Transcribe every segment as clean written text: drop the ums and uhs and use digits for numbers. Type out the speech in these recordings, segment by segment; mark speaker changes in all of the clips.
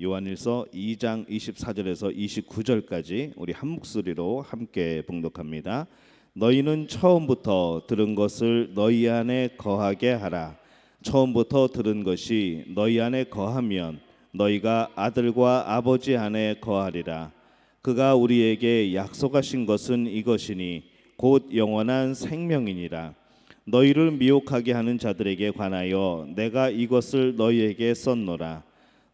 Speaker 1: 요한일서 2장 24절에서 29절까지 우리 한 목소리로 함께 봉독합니다. 너희는 처음부터 들은 것을 너희 안에 거하게 하라. 처음부터 들은 것이 너희 안에 거하면 너희가 아들과 아버지 안에 거하리라. 그가 우리에게 약속하신 것은 이것이니 곧 영원한 생명이니라. 너희를 미혹하게 하는 자들에게 관하여 내가 이것을 너희에게 썼노라.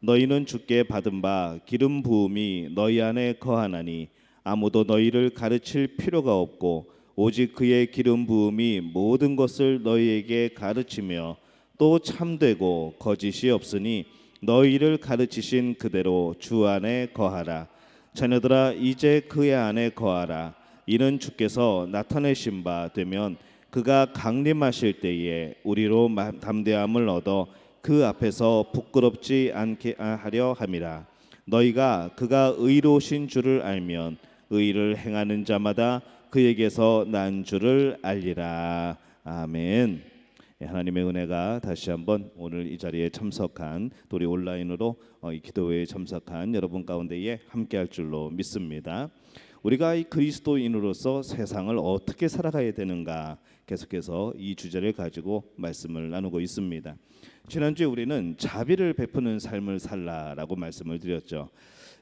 Speaker 1: 너희는 주께 받은 바 기름 부음이 너희 안에 거하나니 아무도 너희를 가르칠 필요가 없고 오직 그의 기름 부음이 모든 것을 너희에게 가르치며 또 참되고 거짓이 없으니 너희를 가르치신 그대로 주 안에 거하라. 자녀들아 이제 그의 안에 거하라. 이는 주께서 나타내신 바 되면 그가 강림하실 때에 우리로 담대함을 얻어 그 앞에서 부끄럽지 않게 하려 함이라. 너희가 그가 의로우신 줄을 알면 의를 행하는 자마다 그에게서 난 줄을 알리라. 아멘. 하나님의 은혜가 다시 한번 오늘 이 자리에 참석한 또 우리 온라인으로 이 기도회에 참석한 여러분 가운데에 함께할 줄로 믿습니다. 우리가 이 그리스도인으로서 세상을 어떻게 살아가야 되는가 계속해서 이 주제를 가지고 말씀을 나누고 있습니다. 지난주에 우리는 자비를 베푸는 삶을 살라라고 말씀을 드렸죠.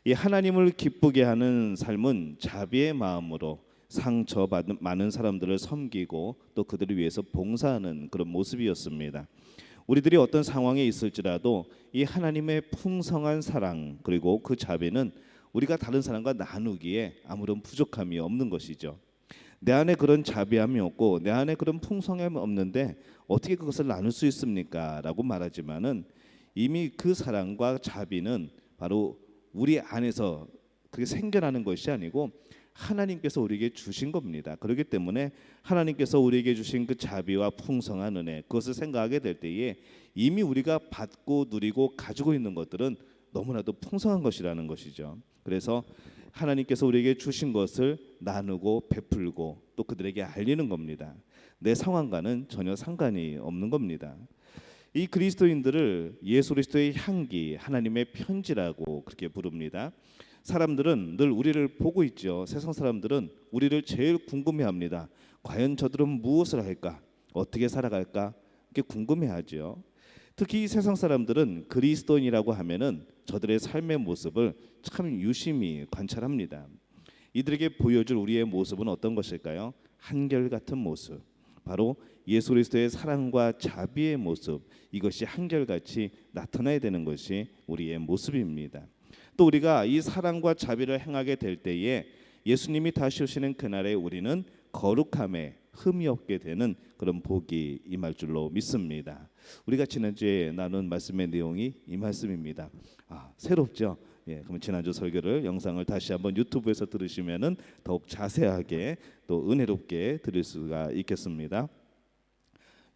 Speaker 1: 이 하나님을 기쁘게 하는 삶은 자비의 마음으로 상처받은 많은 사람들을 섬기고 또 그들을 위해서 봉사하는 그런 모습이었습니다. 우리들이 어떤 상황에 있을지라도 이 하나님의 풍성한 사랑 그리고 그 자비는 우리가 다른 사람과 나누기에 아무런 부족함이 없는 것이죠. 내 안에 그런 자비함이 없고 내 안에 그런 풍성함이 없는데 어떻게 그것을 나눌 수 있습니까? 라고 말하지만은 이미 그 사랑과 자비는 바로 우리 안에서 그게 생겨나는 것이 아니고 하나님께서 우리에게 주신 겁니다. 그렇기 때문에 하나님께서 우리에게 주신 그 자비와 풍성한 은혜 그것을 생각하게 될 때에 이미 우리가 받고 누리고 가지고 있는 것들은 너무나도 풍성한 것이라는 것이죠. 그래서 하나님께서 우리에게 주신 것을 나누고 베풀고 또 그들에게 알리는 겁니다. 내 상황과는 전혀 상관이 없는 겁니다. 이 그리스도인들을 예수 그리스도의 향기, 하나님의 편지라고 그렇게 부릅니다. 사람들은 늘 우리를 보고 있죠. 세상 사람들은 우리를 제일 궁금해합니다. 과연 저들은 무엇을 할까? 어떻게 살아갈까? 이렇게 궁금해하죠. 특히 이 세상 사람들은 그리스도인이라고 하면은 저들의 삶의 모습을 참 유심히 관찰합니다. 이들에게 보여줄 우리의 모습은 어떤 것일까요? 한결같은 모습, 바로 예수 그리스도의 사랑과 자비의 모습, 이것이 한결같이 나타나야 되는 것이 우리의 모습입니다. 또 우리가 이 사랑과 자비를 행하게 될 때에 예수님이 다시 오시는 그날에 우리는 거룩함에 흠이 없게 되는 그런 복이 임할 줄로 믿습니다. 우리가 지난주에 나눈 말씀의 내용이 이 말씀입니다. 새롭죠? 그럼 지난주 설교를 영상을 다시 한번 유튜브에서 들으시면은 더욱 자세하게 또 은혜롭게 들을 수가 있겠습니다.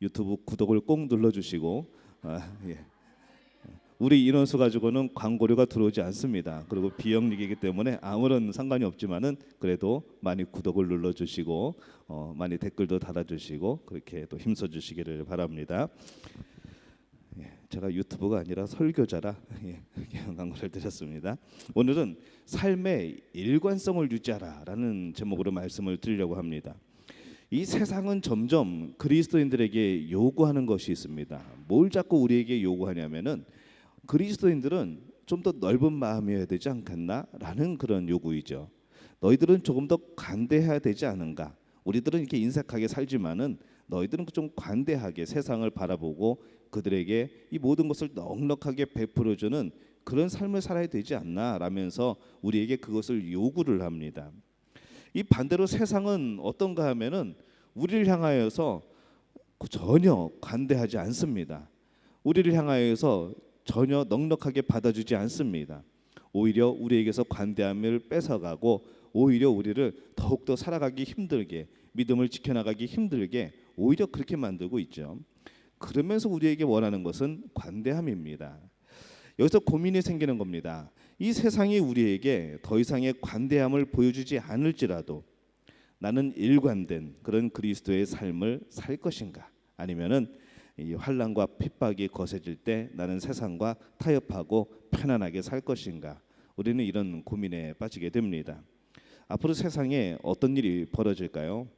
Speaker 1: 유튜브 구독을 꼭 눌러주시고 우리 인원수 가지고는 광고료가 들어오지 않습니다. 그리고 비영리이기 때문에 아무런 상관이 없지만은 그래도 많이 구독을 눌러주시고 많이 댓글도 달아주시고 그렇게 또 힘써주시기를 바랍니다. 제가 유튜브가 아니라 설교자라 광고를 드렸습니다. 오늘은 삶의 일관성을 유지하라라는 제목으로 말씀을 드리려고 합니다. 이 세상은 점점 그리스도인들에게 요구하는 것이 있습니다. 뭘 자꾸 우리에게 요구하냐면은 그리스도인들은 좀 더 넓은 마음이어야 되지 않겠나라는 그런 요구이죠. 너희들은 조금 더 관대해야 되지 않은가? 우리들은 이렇게 인색하게 살지만은 너희들은 좀 관대하게 세상을 바라보고 그들에게 이 모든 것을 넉넉하게 베풀어주는 그런 삶을 살아야 되지 않나라면서 우리에게 그것을 요구를 합니다. 이 반대로 세상은 어떤가 하면은 우리를 향하여서 전혀 관대하지 않습니다. 우리를 향하여서 전혀 넉넉하게 받아주지 않습니다. 오히려 우리에게서 관대함을 뺏어가고 오히려 우리를 더욱더 살아가기 힘들게 믿음을 지켜나가기 힘들게 오히려 그렇게 만들고 있죠. 그러면서 우리에게 원하는 것은 관대함입니다. 여기서 고민이 생기는 겁니다. 이 세상이 우리에게 더 이상의 관대함을 보여주지 않을지라도 나는 일관된 그런 그리스도의 삶을 살 것인가? 아니면은 이 환난과 핍박이 거세질 때 나는 세상과 타협하고 편안하게 살 것인가? 우리는 이런 고민에 빠지게 됩니다. 앞으로 세상에 어떤 일이 벌어질까요?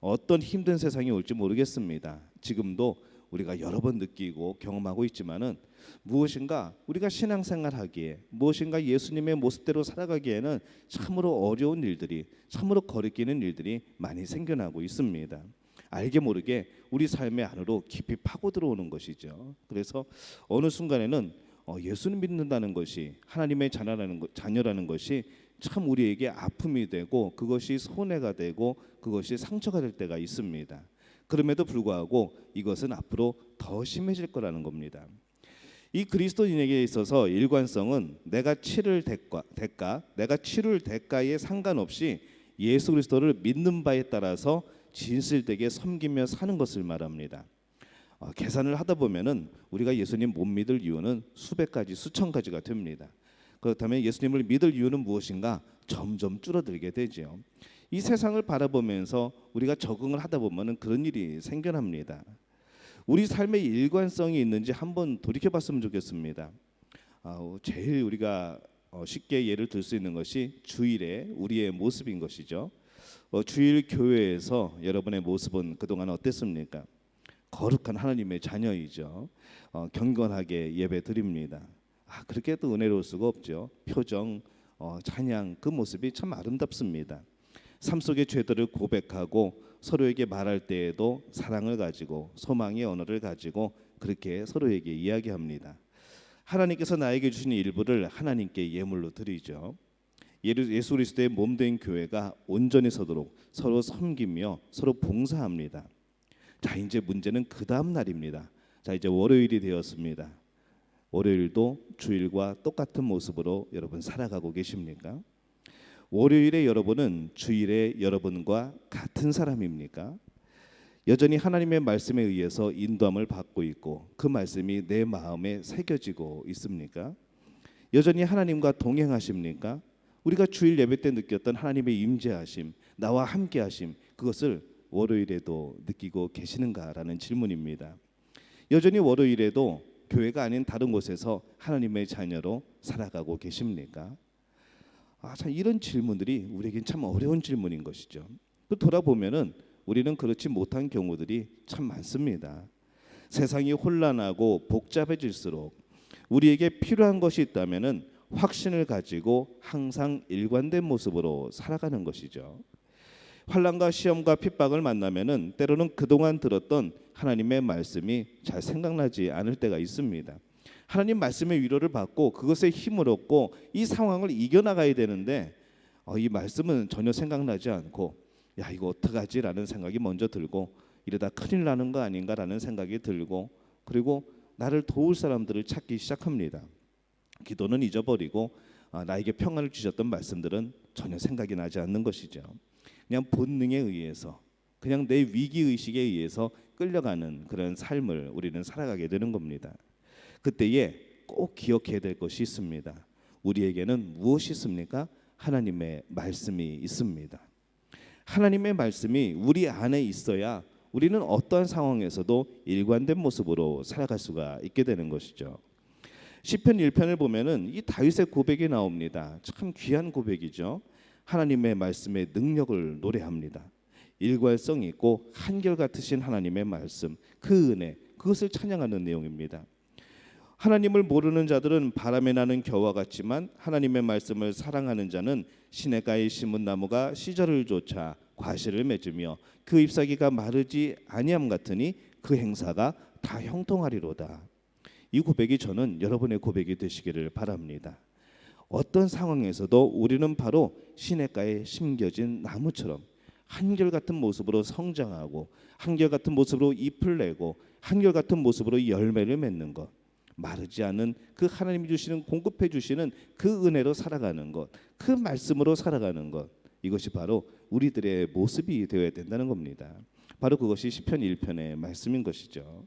Speaker 1: 어떤 힘든 세상이 올지 모르겠습니다. 지금도 우리가 여러 번 느끼고 경험하고 있지만은 무엇인가 우리가 신앙생활하기에 무엇인가 예수님의 모습대로 살아가기에는 참으로 어려운 일들이 참으로 거리끼는 일들이 많이 생겨나고 있습니다. 알게 모르게 우리 삶의 안으로 깊이 파고 들어오는 것이죠. 그래서 어느 순간에는 예수님 믿는다는 것이 하나님의 자녀라는 것이 참 우리에게 아픔이 되고 그것이 손해가 되고 그것이 상처가 될 때가 있습니다. 그럼에도 불구하고 이것은 앞으로 더 심해질 거라는 겁니다. 이 그리스도인에게 있어서 일관성은 내가 치를 대가에 상관없이 예수 그리스도를 믿는 바에 따라서 진실되게 섬기며 사는 것을 말합니다. 계산을 하다 보면은 우리가 예수님 못 믿을 이유는 수백 가지, 수천 가지가 됩니다. 그렇다면 예수님을 믿을 이유는 무엇인가? 점점 줄어들게 되죠. 이 세상을 바라보면서 우리가 적응을 하다 보면은 그런 일이 생겨납니다. 우리 삶의 일관성이 있는지 한번 돌이켜봤으면 좋겠습니다. 제일 우리가 쉽게 예를 들 수 있는 것이 주일에 우리의 모습인 것이죠. 주일 교회에서 여러분의 모습은 그동안 어땠습니까? 거룩한 하나님의 자녀이죠. 경건하게 예배 드립니다. 그렇게 또 은혜로울 수가 없죠. 표정, 찬양 그 모습이 참 아름답습니다. 삶 속의 죄들을 고백하고 서로에게 말할 때에도 사랑을 가지고 소망의 언어를 가지고 그렇게 서로에게 이야기합니다. 하나님께서 나에게 주신 일부를 하나님께 예물로 드리죠. 예수 그리스도의 몸된 교회가 온전히 서도록 서로 섬기며 서로 봉사합니다. 자, 이제 문제는 그 다음 날입니다. 자, 이제 월요일이 되었습니다. 월요일도 주일과 똑같은 모습으로 여러분 살아가고 계십니까? 월요일에 여러분은 주일에 여러분과 같은 사람입니까? 여전히 하나님의 말씀에 의해서 인도함을 받고 있고 그 말씀이 내 마음에 새겨지고 있습니까? 여전히 하나님과 동행하십니까? 우리가 주일 예배 때 느꼈던 하나님의 임재하심, 나와 함께하심, 그것을 월요일에도 느끼고 계시는가라는 질문입니다. 여전히 월요일에도 교회가 아닌 다른 곳에서 하나님의 자녀로 살아가고 계십니까? 참 이런 질문들이 우리에겐 참 어려운 질문인 것이죠. 또 돌아보면은 우리는 그렇지 못한 경우들이 참 많습니다. 세상이 혼란하고 복잡해질수록 우리에게 필요한 것이 있다면은 확신을 가지고 항상 일관된 모습으로 살아가는 것이죠. 환난과 시험과 핍박을 만나면은 때로는 그동안 들었던 하나님의 말씀이 잘 생각나지 않을 때가 있습니다. 하나님 말씀의 위로를 받고 그것에 힘을 얻고 이 상황을 이겨나가야 되는데 이 말씀은 전혀 생각나지 않고 야 이거 어떡하지라는 생각이 먼저 들고 이러다 큰일 나는 거 아닌가라는 생각이 들고 그리고 나를 도울 사람들을 찾기 시작합니다. 기도는 잊어버리고 나에게 평안을 주셨던 말씀들은 전혀 생각이 나지 않는 것이죠. 그냥 본능에 의해서 그냥 내 위기의식에 의해서 끌려가는 그런 삶을 우리는 살아가게 되는 겁니다. 그때에 꼭 기억해야 될 것이 있습니다. 우리에게는 무엇이 있습니까? 하나님의 말씀이 있습니다. 하나님의 말씀이 우리 안에 있어야 우리는 어떠한 상황에서도 일관된 모습으로 살아갈 수가 있게 되는 것이죠. 시편 1편을 보면은 이 다윗의 고백이 나옵니다. 참 귀한 고백이죠. 하나님의 말씀의 능력을 노래합니다. 일관성 있고 한결같으신 하나님의 말씀, 그 은혜, 그것을 찬양하는 내용입니다. 하나님을 모르는 자들은 바람에 나는 겨와 같지만 하나님의 말씀을 사랑하는 자는 시냇가에 심은 나무가 시절을 쫓아 과실을 맺으며 그 잎사귀가 마르지 아니함 같으니 그 행사가 다 형통하리로다. 이 고백이 저는 여러분의 고백이 되시기를 바랍니다. 어떤 상황에서도 우리는 바로 시냇가에 심겨진 나무처럼 한결같은 모습으로 성장하고 한결같은 모습으로 잎을 내고 한결같은 모습으로 열매를 맺는 것, 마르지 않은 그 하나님이 주시는 공급해 주시는 그 은혜로 살아가는 것, 그 말씀으로 살아가는 것, 이것이 바로 우리들의 모습이 되어야 된다는 겁니다. 바로 그것이 시편 1편의 말씀인 것이죠.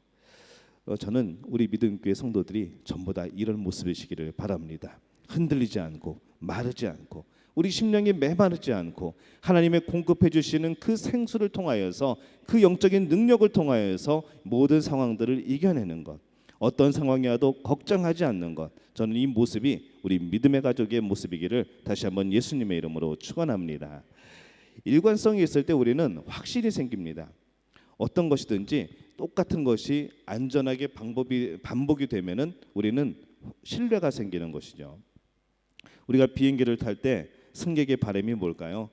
Speaker 1: 저는 우리 믿음교회 성도들이 전부 다 이런 모습이시기를 바랍니다. 흔들리지 않고 마르지 않고 우리 심령이 메마르지 않고 하나님의 공급해 주시는 그 생수를 통하여서 그 영적인 능력을 통하여서 모든 상황들을 이겨내는 것, 어떤 상황이 와도 걱정하지 않는 것, 저는 이 모습이 우리 믿음의 가족의 모습이기를 다시 한번 예수님의 이름으로 축원합니다. 일관성이 있을 때 우리는 확신이 생깁니다. 어떤 것이든지 똑같은 것이 안전하게 반복이 되면은 우리는 신뢰가 생기는 것이죠. 우리가 비행기를 탈 때 승객의 바람이 뭘까요?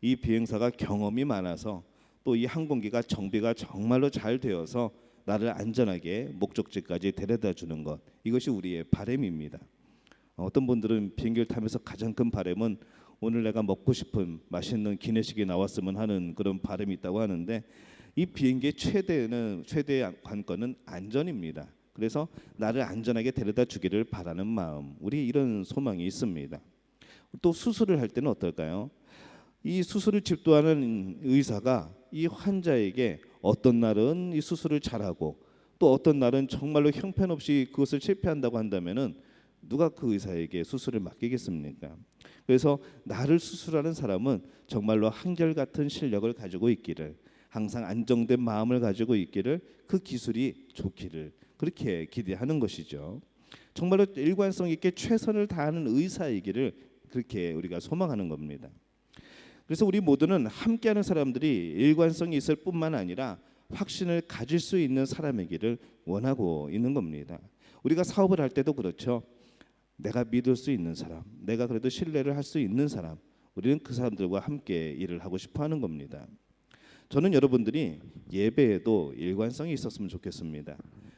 Speaker 1: 이 비행사가 경험이 많아서 또 이 항공기가 정비가 정말로 잘 되어서 나를 안전하게 목적지까지 데려다 주는 것, 이것이 우리의 바람입니다. 어떤 분들은 비행기를 타면서 가장 큰 바람은 오늘 내가 먹고 싶은 맛있는 기내식이 나왔으면 하는 그런 바람이 있다고 하는데, 이 비행기의 최대 관건은 안전입니다. 그래서 나를 안전하게 데려다 주기를 바라는 마음, 우리 이런 소망이 있습니다. 또 수술을 할 때는 어떨까요? 이 수술을 집도하는 의사가 이 환자에게 어떤 날은 이 수술을 잘하고 또 어떤 날은 정말로 형편없이 그것을 실패한다고 한다면은 누가 그 의사에게 수술을 맡기겠습니까? 그래서 나를 수술하는 사람은 정말로 한결같은 실력을 가지고 있기를, 항상 안정된 마음을 가지고 있기를, 그 기술이 좋기를 그렇게 기대하는 것이죠. 정말로 일관성 있게 최선을 다하는 의사이기를 그렇게 우리가 소망하는 겁니다. 그래서 우리 모두는 함께하는 사람들이 일관성이 있을 뿐만 아니라 확신을 가질 수 있는 사람이기를 원하고 있는 겁니다. 우리가 사업을 할 때도 그렇죠. 내가 믿을 수 있는 사람, 내가 그래도 신뢰를 할 수 있는 사람, 우리는 그 사람들과 함께 일을 하고 싶어 하는 겁니다. 저는 여러분들이 예배에도 일관성이 있었으면 좋겠습니다.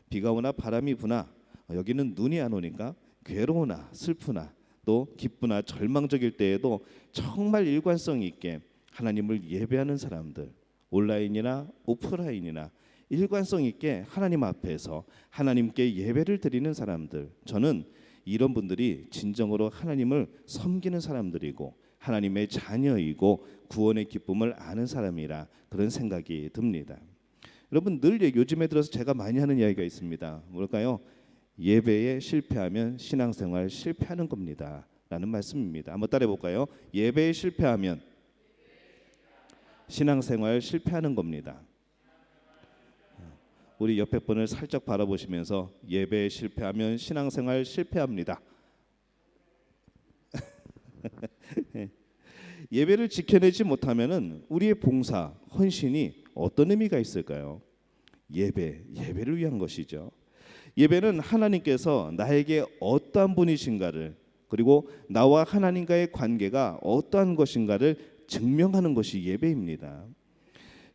Speaker 1: 비가 오나 바람이 부나 여기는 눈이 안 오니까 괴로우나 슬프나 또 기쁘나 절망적일 때에도 정말 일관성 있게 하나님을 예배하는 사람들, 온라인이나 오프라인이나 일관성 있게 하나님 앞에서 하나님께 예배를 드리는 사람들, 저는 이런 분들이 진정으로 하나님을 섬기는 사람들이고 하나님의 자녀이고 구원의 기쁨을 아는 사람이라 그런 생각이 듭니다. 여러분, 늘 요즘에 들어서 제가 많이 하는 이야기가 있습니다. 뭘까요? 예배에 실패하면 신앙생활 실패하는 겁니다 라는 말씀입니다. 한번 따라해 볼까요? 예배에 실패하면 신앙생활 실패하는 겁니다. 우리 옆에 분을 살짝 바라보시면서 예배에 실패하면 신앙생활 실패합니다. 예배를 지켜내지 못하면은 우리의 봉사, 헌신이 어떤 의미가 있을까요? 예배를 위한 것이죠. 예배는 하나님께서 나에게 어떠한 분이신가를, 그리고 나와 하나님과의 관계가 어떠한 것인가를 증명하는 것이 예배입니다.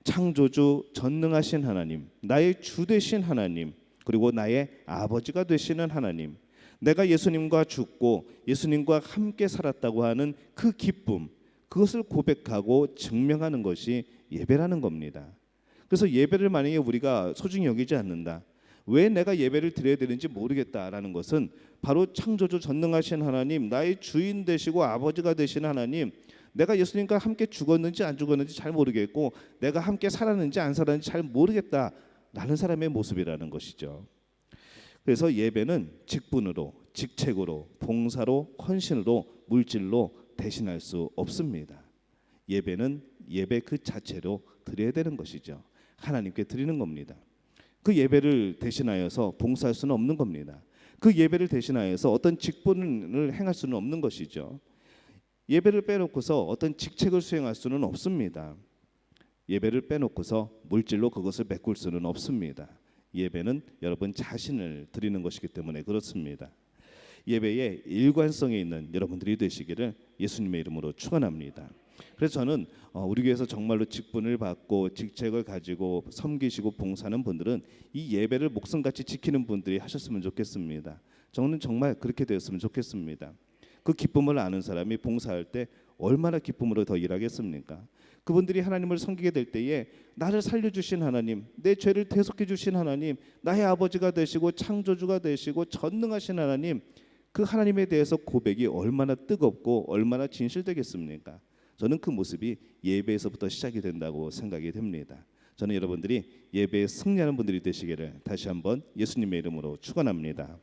Speaker 1: 창조주 전능하신 하나님, 나의 주 되신 하나님, 그리고 나의 아버지가 되시는 하나님, 내가 예수님과 죽고 예수님과 함께 살았다고 하는 그 기쁨, 그것을 고백하고 증명하는 것이 예배라는 겁니다. 그래서 예배를 만약에 우리가 소중히 여기지 않는다, 왜 내가 예배를 드려야 되는지 모르겠다라는 것은 바로 창조주 전능하신 하나님, 나의 주인 되시고 아버지가 되신 하나님, 내가 예수님과 함께 죽었는지 안 죽었는지 잘 모르겠고 내가 함께 살았는지 안 살았는지 잘 모르겠다라는 사람의 모습이라는 것이죠. 그래서 예배는 직분으로, 직책으로, 봉사로, 헌신으로, 물질로 대신할 수 없습니다. 예배는 예배 그 자체로 드려야 되는 것이죠. 하나님께 드리는 겁니다. 그 예배를 대신하여서 봉사할 수는 없는 겁니다. 그 예배를 대신하여서 어떤 직분을 행할 수는 없는 것이죠. 예배를 빼놓고서 어떤 직책을 수행할 수는 없습니다. 예배를 빼놓고서 물질로 그것을 메꿀 수는 없습니다. 예배는 여러분 자신을 드리는 것이기 때문에 그렇습니다. 예배에 일관성이 있는 여러분들이 되시기를 예수님의 이름으로 축원합니다. 그래서 저는 우리 교회에서 정말로 직분을 받고 직책을 가지고 섬기시고 봉사하는 분들은 이 예배를 목숨같이 지키는 분들이 하셨으면 좋겠습니다. 저는 정말 그렇게 되었으면 좋겠습니다. 그 기쁨을 아는 사람이 봉사할 때 얼마나 기쁨으로 더 일하겠습니까? 그분들이 하나님을 섬기게 될 때에 나를 살려주신 하나님, 내 죄를 대속해 주신 하나님, 나의 아버지가 되시고 창조주가 되시고 전능하신 하나님, 그 하나님에 대해서 고백이 얼마나 뜨겁고 얼마나 진실되겠습니까? 저는 그 모습이 예배에서부터 시작이 된다고 생각이 됩니다. 저는 여러분들이 예배에 승리하는 분들이 되시기를 다시 한번 예수님의 이름으로 축원합니다.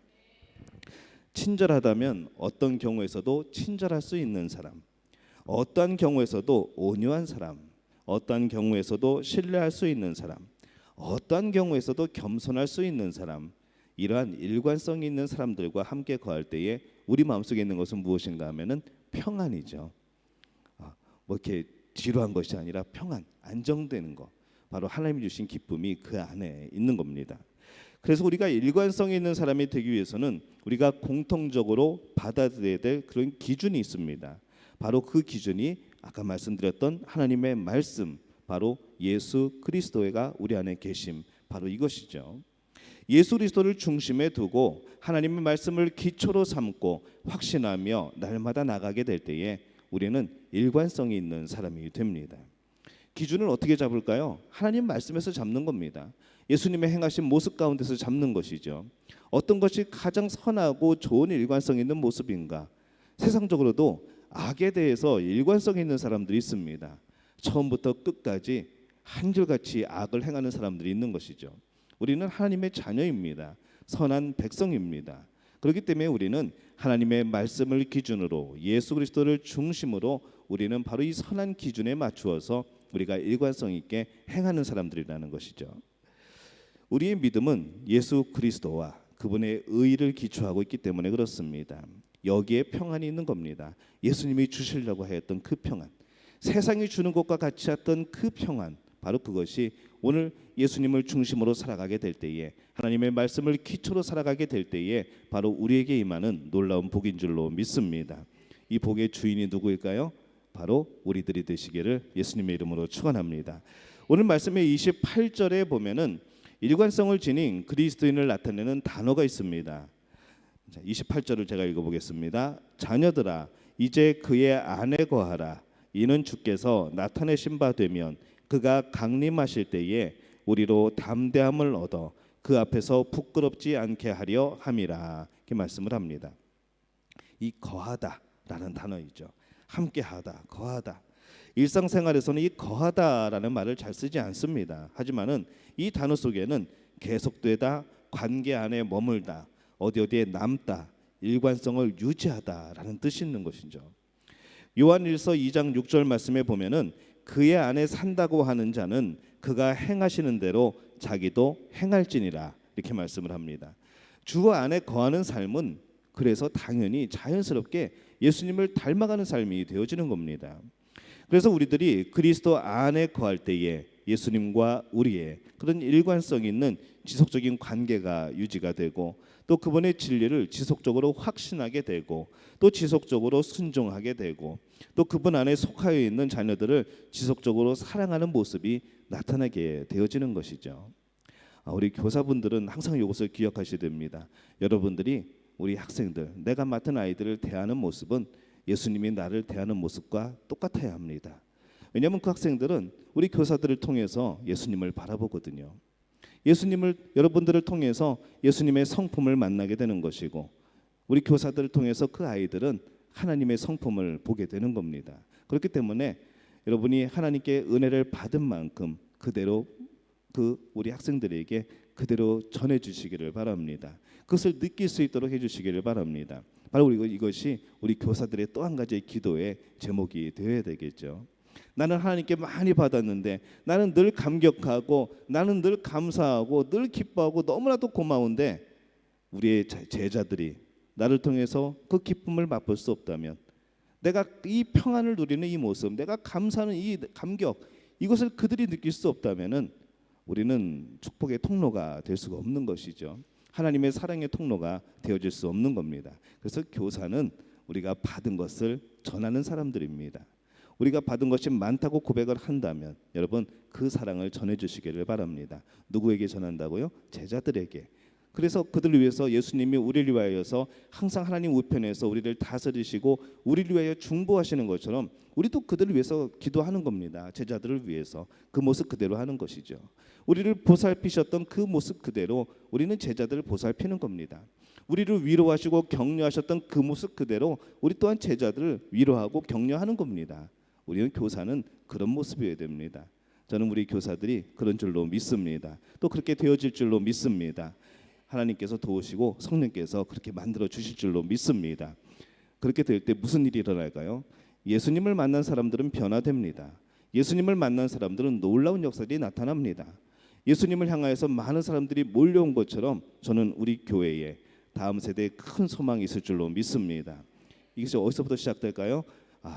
Speaker 1: 친절하다면 어떤 경우에서도 친절할 수 있는 사람, 어떠한 경우에서도 온유한 사람, 어떠한 경우에서도 신뢰할 수 있는 사람, 어떠한 경우에서도 겸손할 수 있는 사람, 이러한 일관성이 있는 사람들과 함께 거할 때에 우리 마음속에 있는 것은 무엇인가 하면은 평안이죠. 뭐 이렇게 지루한 것이 아니라 평안, 안정되는 것, 바로 하나님이 주신 기쁨이 그 안에 있는 겁니다. 그래서 우리가 일관성이 있는 사람이 되기 위해서는 우리가 공통적으로 받아들여야 될 그런 기준이 있습니다. 바로 그 기준이 아까 말씀드렸던 하나님의 말씀, 바로 예수 그리스도가 우리 안에 계심, 바로 이것이죠. 예수 그리스도를 중심에 두고 하나님의 말씀을 기초로 삼고 확신하며 날마다 나가게 될 때에 우리는 일관성이 있는 사람이 됩니다. 기준을 어떻게 잡을까요? 하나님 말씀에서 잡는 겁니다. 예수님의 행하신 모습 가운데서 잡는 것이죠. 어떤 것이 가장 선하고 좋은 일관성 있는 모습인가? 세상적으로도 악에 대해서 일관성 있는 사람들이 있습니다. 처음부터 끝까지 한결같이 악을 행하는 사람들이 있는 것이죠. 우리는 하나님의 자녀입니다. 선한 백성입니다. 그렇기 때문에 우리는 하나님의 말씀을 기준으로 예수 그리스도를 중심으로 우리는 바로 이 선한 기준에 맞추어서 우리가 일관성 있게 행하는 사람들이라는 것이죠. 우리의 믿음은 예수 그리스도와 그분의 의를 기초하고 있기 때문에 그렇습니다. 여기에 평안이 있는 겁니다. 예수님이 주시려고 했던 그 평안, 세상이 주는 것과 같이 했던 그 평안, 바로 그것이 오늘 예수님을 중심으로 살아가게 될 때에, 하나님의 말씀을 기초로 살아가게 될 때에 바로 우리에게 임하는 놀라운 복인 줄로 믿습니다. 이 복의 주인이 누구일까요? 바로 우리들이 되시기를 예수님의 이름으로 축원합니다. 오늘 말씀의 28절에 보면은 일관성을 지닌 그리스도인을 나타내는 단어가 있습니다. 28절을 제가 읽어보겠습니다. 자녀들아 이제 그의 안에 거하라. 이는 주께서 나타내신 바 되면 그가 강림하실 때에 우리로 담대함을 얻어 그 앞에서 부끄럽지 않게 하려 함이라. 이렇게 말씀을 합니다. 이 거하다라는 단어이죠. 함께하다, 거하다. 일상생활에서는 이 거하다라는 말을 잘 쓰지 않습니다. 하지만은 이 단어 속에는 계속되다, 관계 안에 머물다, 어디에 남다, 일관성을 유지하다라는 뜻이 있는 것이죠. 요한일서 2장 6절 말씀에 보면은 그의 안에 산다고 하는 자는 그가 행하시는 대로 자기도 행할지니라, 이렇게 말씀을 합니다. 주 안에 거하는 삶은 그래서 당연히 자연스럽게 예수님을 닮아가는 삶이 되어지는 겁니다. 그래서 우리들이 그리스도 안에 거할 때에 예수님과 우리의 그런 일관성 있는 지속적인 관계가 유지가 되고, 또 그분의 진리를 지속적으로 확신하게 되고, 또 지속적으로 순종하게 되고, 또 그분 안에 속하여 있는 자녀들을 지속적으로 사랑하는 모습이 나타나게 되어지는 것이죠. 우리 교사분들은 항상 이것을 기억하셔야 됩니다. 여러분들이 우리 학생들, 내가 맡은 아이들을 대하는 모습은 예수님이 나를 대하는 모습과 똑같아야 합니다. 왜냐하면 그 학생들은 우리 교사들을 통해서 예수님을 바라보거든요. 예수님을, 여러분들을 통해서 예수님의 성품을 만나게 되는 것이고, 우리 교사들을 통해서 그 아이들은 하나님의 성품을 보게 되는 겁니다. 그렇기 때문에 여러분이 하나님께 은혜를 받은 만큼 그대로 우리 학생들에게 그대로 전해주시기를 바랍니다. 그것을 느낄 수 있도록 해주시기를 바랍니다. 바로 이것이 우리 교사들의 또 한 가지의 기도의 제목이 되어야 되겠죠. 나는 하나님께 많이 받았는데, 나는 늘 감격하고, 나는 늘 감사하고, 늘 기뻐하고 너무나도 고마운데 우리의 제자들이 나를 통해서 그 기쁨을 맛볼 수 없다면, 내가 이 평안을 누리는 이 모습, 내가 감사하는 이 감격, 이것을 그들이 느낄 수 없다면은 우리는 축복의 통로가 될 수가 없는 것이죠. 하나님의 사랑의 통로가 되어질 수 없는 겁니다. 그래서 교사는 우리가 받은 것을 전하는 사람들입니다. 우리가 받은 것이 많다고 고백을 한다면 여러분 그 사랑을 전해주시기를 바랍니다. 누구에게 전한다고요? 제자들에게. 그래서 그들을 위해서 예수님이 우리를 위하여서 항상 하나님 우편에서 우리를 다스리시고 우리를 위하여 중보하시는 것처럼 우리도 그들을 위해서 기도하는 겁니다. 제자들을 위해서 그 모습 그대로 하는 것이죠. 우리를 보살피셨던 그 모습 그대로 우리는 제자들을 보살피는 겁니다. 우리를 위로하시고 격려하셨던 그 모습 그대로 우리 또한 제자들을 위로하고 격려하는 겁니다. 우리는 교사는 그런 모습이어야 됩니다. 저는 우리 교사들이 그런 줄로 믿습니다. 또 그렇게 되어질 줄로 믿습니다. 하나님께서 도우시고 성령께서 그렇게 만들어 주실 줄로 믿습니다. 그렇게 될 때 무슨 일이 일어날까요? 예수님을 만난 사람들은 변화됩니다. 예수님을 만난 사람들은 놀라운 역사들이 나타납니다. 예수님을 향하여서 많은 사람들이 몰려온 것처럼 저는 우리 교회에 다음 세대에 큰 소망이 있을 줄로 믿습니다. 이것이 어디서부터 시작될까요?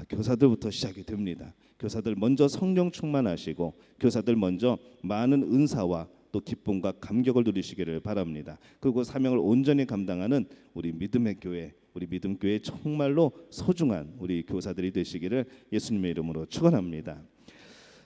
Speaker 1: 교사들부터 시작이 됩니다. 교사들 먼저 성령 충만하시고 교사들 먼저 많은 은사와 또 기쁨과 감격을 누리시기를 바랍니다. 그리고 사명을 온전히 감당하는 우리 믿음의 교회, 우리 믿음 교회 정말로 소중한 우리 교사들이 되시기를 예수님의 이름으로 축원합니다.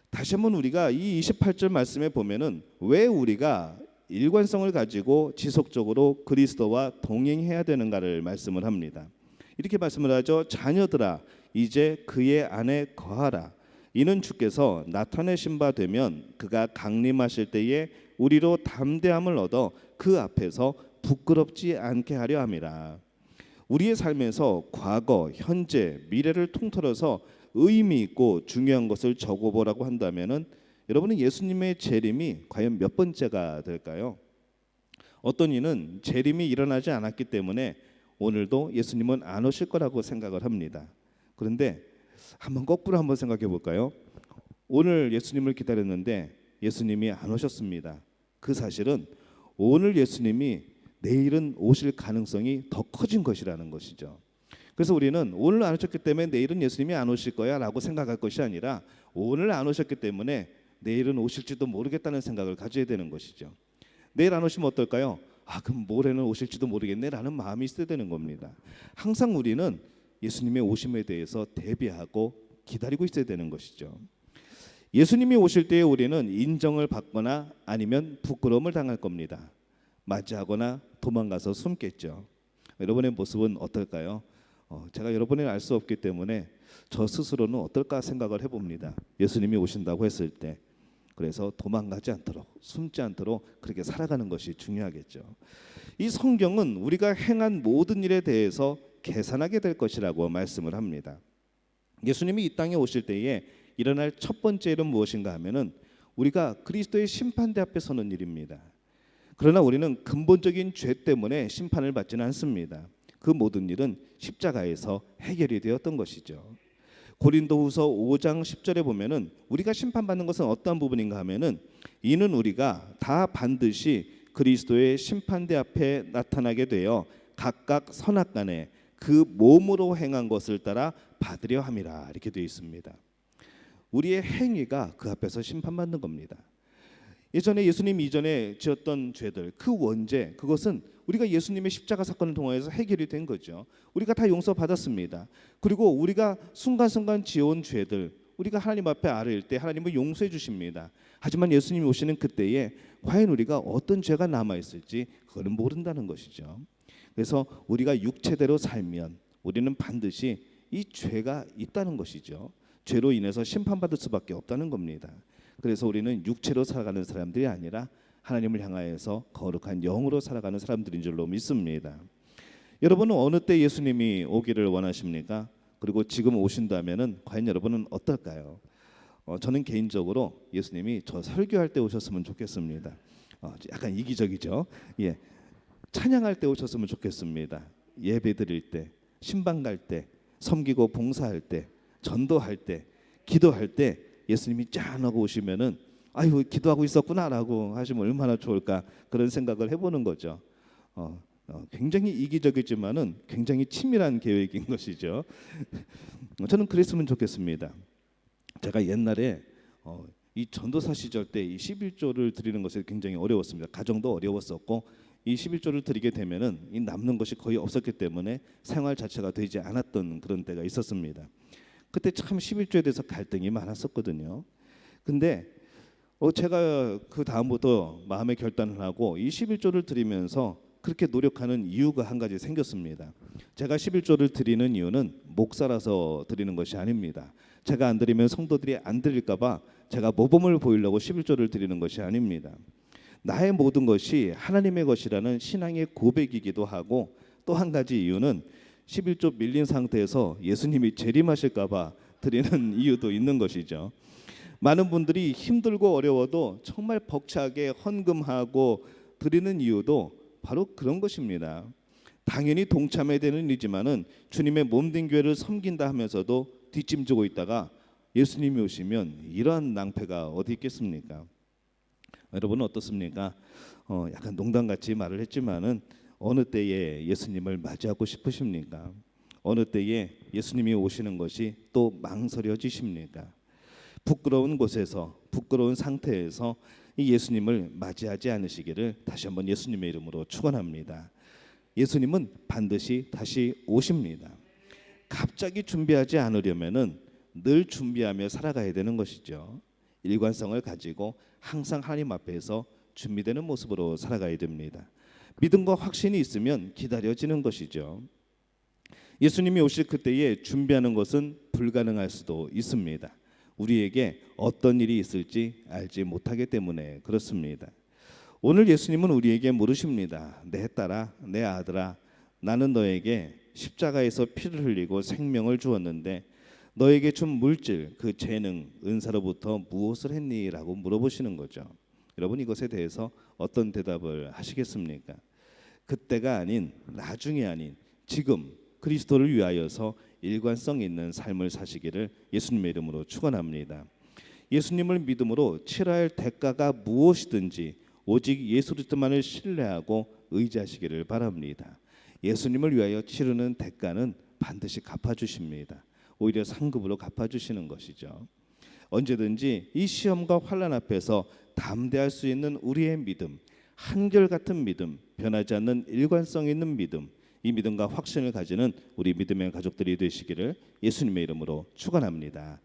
Speaker 1: 다시 한번 우리가 이 28절 말씀에 보면은 왜 우리가 일관성을 가지고 지속적으로 그리스도와 동행해야 되는가를 말씀을 합니다. 이렇게 말씀을 하죠. 자녀들아 이제 그의 안에 거하라. 이는 주께서 나타내신 바 되면 그가 강림하실 때에 우리로 담대함을 얻어 그 앞에서 부끄럽지 않게 하려 함이라. 우리의 삶에서 과거, 현재, 미래를 통틀어서 의미 있고 중요한 것을 적어보라고 한다면은 여러분은 예수님의 재림이 과연 몇 번째가 될까요? 어떤 이는 재림이 일어나지 않았기 때문에 오늘도 예수님은 안 오실 거라고 생각을 합니다. 그런데 한번 거꾸로 한번 생각해 볼까요? 오늘 예수님을 기다렸는데 예수님이 안 오셨습니다. 그 사실은 오늘 예수님이 내일은 오실 가능성이 더 커진 것이라는 것이죠. 그래서 우리는 오늘 안 오셨기 때문에 내일은 예수님이 안 오실 거야 라고 생각할 것이 아니라 오늘 안 오셨기 때문에 내일은 오실지도 모르겠다는 생각을 가져야 되는 것이죠. 내일 안 오시면 어떨까요? 그럼 모레는 오실지도 모르겠네 라는 마음이 있어야 되는 겁니다. 항상 우리는 예수님의 오심에 대해서 대비하고 기다리고 있어야 되는 것이죠. 예수님이 오실 때에 우리는 인정을 받거나 아니면 부끄러움을 당할 겁니다. 맞이하거나 도망가서 숨겠죠. 여러분의 모습은 어떨까요? 제가 여러분을 알 수 없기 때문에 저 스스로는 어떨까 생각을 해봅니다. 예수님이 오신다고 했을 때 그래서 도망가지 않도록 숨지 않도록 그렇게 살아가는 것이 중요하겠죠. 이 성경은 우리가 행한 모든 일에 대해서 계산하게 될 것이라고 말씀을 합니다. 예수님이 이 땅에 오실 때에 일어날 첫 번째 일은 무엇인가 하면은 우리가 그리스도의 심판대 앞에 서는 일입니다. 그러나 우리는 근본적인 죄 때문에 심판을 받지는 않습니다. 그 모든 일은 십자가에서 해결이 되었던 것이죠. 고린도후서 5장 10절에 보면은 우리가 심판받는 것은 어떤 부분인가 하면은 이는 우리가 다 반드시 그리스도의 심판대 앞에 나타나게 되어 각각 선악간에 그 몸으로 행한 것을 따라 받으려 함이라 이렇게 되어 있습니다. 우리의 행위가 그 앞에서 심판받는 겁니다. 예전에 예수님 이전에 지었던 죄들 그 원죄 그것은 우리가 예수님의 십자가 사건을 통해서 해결이 된 거죠. 우리가 다 용서받았습니다. 그리고 우리가 순간순간 지어온 죄들 우리가 하나님 앞에 아뢰일 때 하나님은 용서해 주십니다. 하지만 예수님이 오시는 그때에 과연 우리가 어떤 죄가 남아있을지 그거는 모른다는 것이죠. 그래서 우리가 육체대로 살면 우리는 반드시 이 죄가 있다는 것이죠. 죄로 인해서 심판받을 수밖에 없다는 겁니다. 그래서 우리는 육체로 살아가는 사람들이 아니라 하나님을 향하여서 거룩한 영으로 살아가는 사람들인 줄로 믿습니다. 여러분은 어느 때 예수님이 오기를 원하십니까? 그리고 지금 오신다면은 과연 여러분은 어떨까요? 저는 개인적으로 예수님이 저 설교할 때 오셨으면 좋겠습니다. 약간 이기적이죠. 예, 찬양할 때 오셨으면 좋겠습니다. 예배 드릴 때, 신방 갈 때, 섬기고 봉사할 때, 전도할 때, 기도할 때 예수님이 짠 하고 오시면은 아유 기도하고 있었구나라고 하시면 얼마나 좋을까 그런 생각을 해보는 거죠. 굉장히 이기적이지만은 굉장히 치밀한 계획인 것이죠. 저는 그랬으면 좋겠습니다. 제가 옛날에 이 전도사 시절 때 이 11조를 드리는 것이 굉장히 어려웠습니다. 가정도 어려웠었고 이 11조를 드리게 되면은 이 남는 것이 거의 없었기 때문에 생활 자체가 되지 않았던 그런 때가 있었습니다. 그때 참 11조에 대해서 갈등이 많았었거든요. 근데 제가 그 다음부터 마음의 결단을 하고 이 11조를 드리면서 그렇게 노력하는 이유가 한 가지 생겼습니다. 제가 11조를 드리는 이유는 목사라서 드리는 것이 아닙니다. 제가 안 드리면 성도들이 안 드릴까 봐 제가 모범을 보이려고 11조를 드리는 것이 아닙니다. 나의 모든 것이 하나님의 것이라는 신앙의 고백이기도 하고 또 한 가지 이유는 11조 밀린 상태에서 예수님이 재림하실까 봐 드리는 이유도 있는 것이죠. 많은 분들이 힘들고 어려워도 정말 벅차게 헌금하고 드리는 이유도 바로 그런 것입니다. 당연히 동참해야 되는 일이지만은 주님의 몸된 교회를 섬긴다 하면서도 뒷짐지고 있다가 예수님이 오시면 이러한 낭패가 어디 있겠습니까? 여러분은 어떻습니까? 약간 농담같이 말을 했지만은 어느 때에 예수님을 맞이하고 싶으십니까? 어느 때에 예수님이 오시는 것이 또 망설여지십니까? 부끄러운 곳에서, 부끄러운 상태에서 이 예수님을 맞이하지 않으시기를 다시 한번 예수님의 이름으로 축원합니다. 예수님은 반드시 다시 오십니다. 갑자기 준비하지 않으려면은 늘 준비하며 살아가야 되는 것이죠. 일관성을 가지고 항상 하나님 앞에서 준비되는 모습으로 살아가야 됩니다. 믿음과 확신이 있으면 기다려지는 것이죠. 예수님이 오실 그때에 준비하는 것은 불가능할 수도 있습니다. 우리에게 어떤 일이 있을지 알지 못하기 때문에 그렇습니다. 오늘 예수님은 우리에게 물으십니다. 내 딸아, 내 아들아, 나는 너에게 십자가에서 피를 흘리고 생명을 주었는데 너에게 준 물질, 그 재능, 은사로부터 무엇을 했니? 라고 물어보시는 거죠. 여러분 이것에 대해서 어떤 대답을 하시겠습니까? 그때가 아닌, 나중이 아닌 지금 그리스도를 위하여서 일관성 있는 삶을 사시기를 예수님의 이름으로 축원합니다. 예수님을 믿음으로 치러야 할 대가가 무엇이든지 오직 예수 그리스도만을 신뢰하고 의지하시기를 바랍니다. 예수님을 위하여 치르는 대가는 반드시 갚아주십니다. 오히려 상급으로 갚아주시는 것이죠. 언제든지 이 시험과 환난 앞에서 담대할 수 있는 우리의 믿음, 한결같은 믿음, 변하지 않는 일관성 있는 믿음, 이 믿음과 확신을 가지는 우리 믿음의 가족들이 되시기를 예수님의 이름으로 축원합니다.